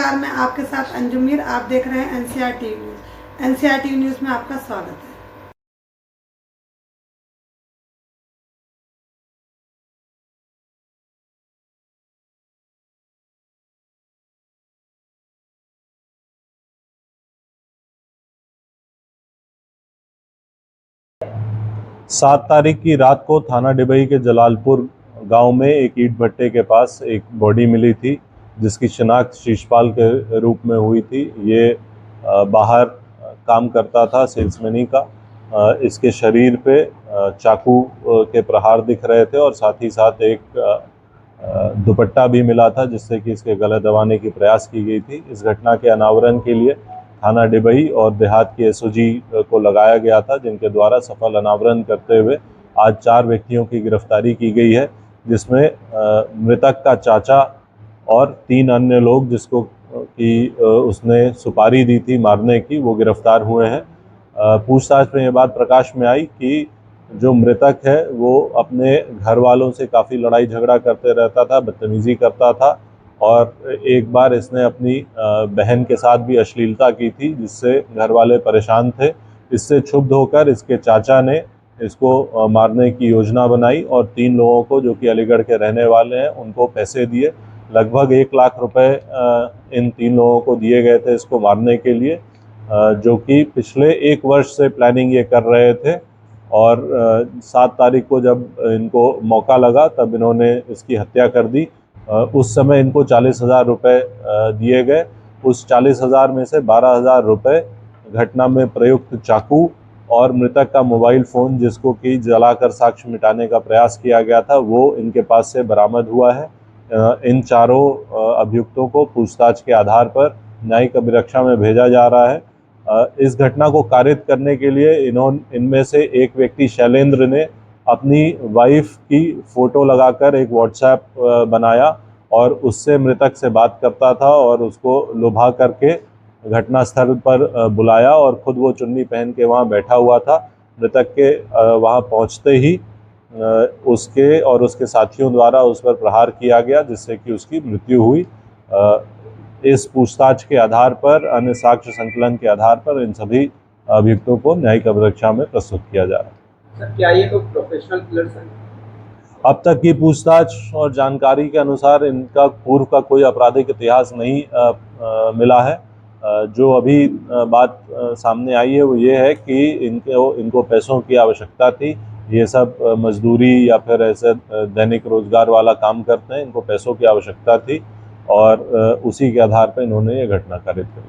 नमस्कार, मैं आपके साथ अंजुम मीर। आप देख रहे हैं NCR TV news. NCR TV news में आपका स्वागत है। 7 तारीख की रात को थाना डिबई के जलालपुर गांव में एक ईंट भट्टे के पास एक बॉडी मिली थी, जिसकी शिनाख्त शीशपाल के रूप में हुई थी। ये बाहर काम करता था, सेल्समैनी का। इसके शरीर पे चाकू के प्रहार दिख रहे थे और साथ ही साथ एक दुपट्टा भी मिला था, जिससे कि इसके गले दबाने की प्रयास की गई थी। इस घटना के अनावरण के लिए थाना डिबई और देहात की एसओजी को लगाया गया था, जिनके द्वारा सफल अनावरण करते हुए आज 4 व्यक्तियों की गिरफ्तारी की गई है, जिसमें मृतक का चाचा और 3 अन्य लोग जिसको कि उसने सुपारी दी थी मारने की, वो गिरफ्तार हुए हैं। पूछताछ में ये बात प्रकाश में आई कि जो मृतक है वो अपने घर वालों से काफ़ी लड़ाई झगड़ा करते रहता था, बदतमीज़ी करता था और एक बार इसने अपनी बहन के साथ भी अश्लीलता की थी, जिससे घर वाले परेशान थे। इससे क्षुब्ध होकर इसके चाचा ने इसको मारने की योजना बनाई और 3 लोगों को, जो कि अलीगढ़ के रहने वाले हैं, उनको पैसे दिए। लगभग 1 लाख रुपए इन 3 लोगों को दिए गए थे इसको मारने के लिए, जो कि पिछले 1 वर्ष से प्लानिंग ये कर रहे थे। और 7 तारीख को जब इनको मौका लगा तब इन्होंने इसकी हत्या कर दी। उस समय इनको 40,000 रुपये दिए गए। उस 40,000 में से 12,000 रुपये घटना में प्रयुक्त चाकू और मृतक का मोबाइल फ़ोन, जिसको कि जलाकर साक्ष्य मिटाने का प्रयास किया गया था, वो इनके पास से बरामद हुआ है। इन चारों अभियुक्तों को पूछताछ के आधार पर न्यायिक अभिरक्षा में भेजा जा रहा है। इस घटना को कारित करने के लिए इनमें से एक व्यक्ति शैलेंद्र ने अपनी वाइफ की फ़ोटो लगाकर एक व्हाट्सएप बनाया और उससे मृतक से बात करता था और उसको लुभा करके घटनास्थल पर बुलाया और खुद वो चुन्नी पहन के वहाँ बैठा हुआ था। मृतक के वहाँ पहुँचते ही उसके और उसके साथियों द्वारा उस पर प्रहार किया गया, जिससे कि उसकी मृत्यु हुई। इस पूछताछ के आधार पर, अन्य साक्ष्य संकलन के आधार पर इन सभी अभियुक्तों को न्यायिक अभिरक्षा में प्रस्तुत किया जा रहा है। सर, क्या ये लोग प्रोफेशनल किलर्स हैं? अब तक की पूछताछ और जानकारी के अनुसार इनका पूर्व का कोई आपराधिक इतिहास नहीं मिला है। जो अभी बात सामने आई है वो ये है कि इनको पैसों की आवश्यकता थी। ये सब मजदूरी या फिर ऐसे दैनिक रोजगार वाला काम करते हैं, इनको पैसों की आवश्यकता थी और उसी के आधार पर इन्होंने ये घटना कारित करी।